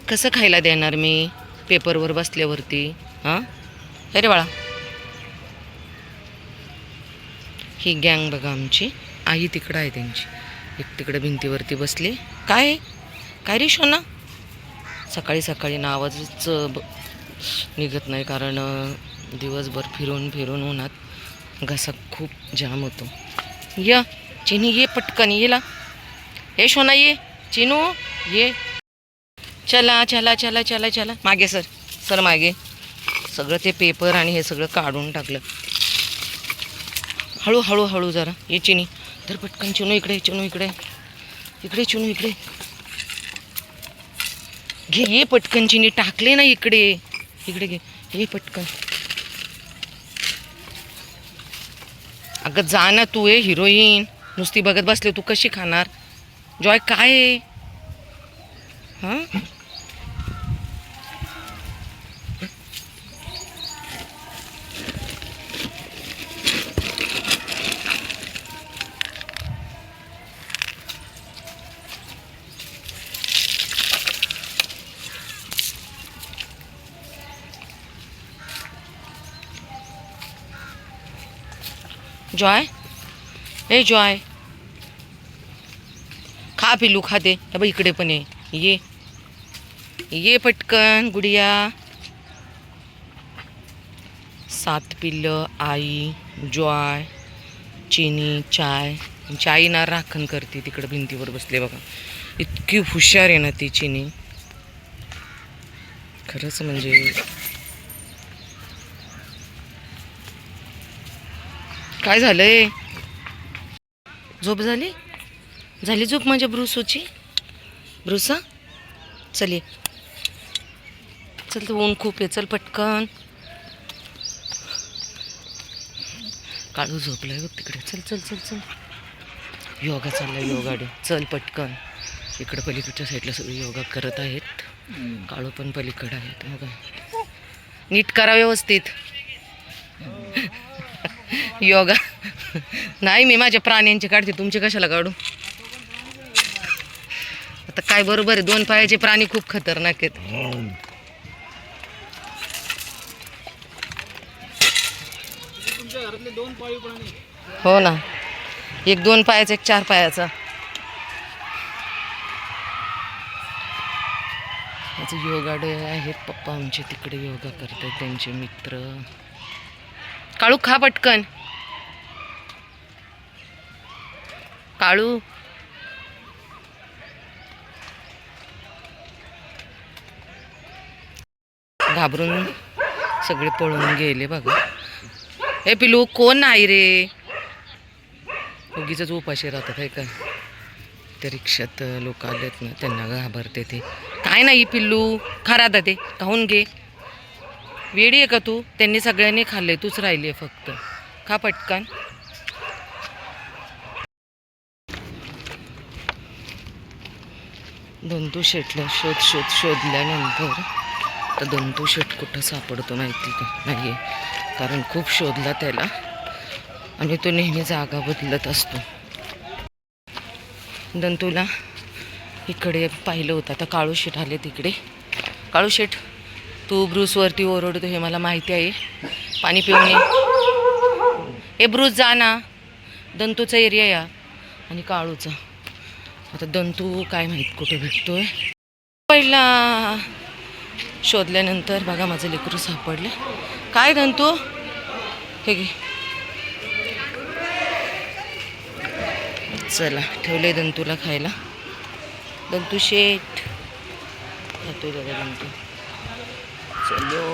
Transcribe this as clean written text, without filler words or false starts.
कसं खायला देणार मी पेपरवर बसल्यावरती? हां अरे बाळा, ही गँग बघा आमची. आई तिकडं आहे त्यांची, एक तिकडं भिंतीवरती बसली. काय काय रे शोना? सकाळी सकाळी ना आवाजच निघत नाही, कारण दिवसभर फिरून फिरून उन्हात घसा खूप जाम होतो. या चिनी ये पटकन येला. हे शोना ये, चिनू ये. चला चला चला चला चला मागे सर, सर मागे. सगळं ते पेपर आणि हे सगळं काढून टाकलं. हळू हळू हळू जरा. ये चिनी तर पटकन. चिनू इकडे, चिनू इकडे, इकडे चिनू इकडे घे. ये पटकन चिनी, टाकले ना इकडे, इकडे घे. ये पटकन. अगं जा ना तू. आहे हिरोईन, नुसती बघत बसले तू कशी खाणार? जॉय काय आहे? हां जॉय, ए जॉय खा पिलू, खाते. बघ इकडे पण आहे. ये ये पटकन गुडिया. 7 पिल्लं, आई, जॉय, चिनी, चाय. चाय ना राखण करते, तिकडे भिंतीवर बसले बघा. इतकी हुशार आहे ना ती चिनी, खरंच म्हणजे. काय झालंय? झोप झाली? झाली झोप माझ्या ब्रुसूची? ब्रुसा चल ये, चल. तर ऊन खूप आहे, चल पटकन. काळू झोपलाय बघ तिकडे. चल चल चल चल. योगा चाललाय, योगा डे. चल पटकन. इकडं पलीकडच्या साईडला सगळे योगा करत आहेत. काळू पण पलीकडे आहेत बघा. नीट करा व्यवस्थित योगा. नाही मी माझ्या प्राण्यांचे काढते, तुमचे कशाला काढू? आता काय बरोबर आहे, 2 पायाचे प्राणी खूप खतरनाक आहेत. हो ना, एक 2 पायाचा, एक 4 पायाचा. आज योगा डे आहेत. पप्पा आमचे तिकडे योगा करतात, त्यांचे मित्र. काळू खा पटकन. काळू घाबरून सगळे पळून गेले बघा. हे पिलू कोण नाही रे, उगीच उपाशी राहतात आहे का? त्या रिक्षात लोक आलेत ना, त्यांना घाबरते ते. काय नाही पिल्लू, खा राहता ते, खाऊन घे. वेडी आहे का तू? त्यांनी सगळ्यांनी खाल्ले, तूच राहिली आहे फक्त. खा पटकन. दंतू शेटला शोधल्यानंतर तर दंतू शेट कुठं सापडतो माहिती का? नाही, कारण खूप शोधला त्याला आणि तो नेहमी जागा बदलत असतो. दंतूला इकडे पाहिलं होतं. आता काळू शेट आले तिकडे. काळू शेट, तू ब्रूसवरती ओरडतो हे मला माहिती आहे. पाणी पिऊन ये. हे ब्रूस जा ना, दंतूचा एरिया या आणि काळूचा. आता दंतू काय माहीत कुठे भेटतोय. पहिला शोधल्यानंतर बघा माझं लेकरू सापडलं. काय दंतू? हे घे. चला ठेवले दंतूला खायला. दंतू शेठ खातोय बघा दंतू. चलो.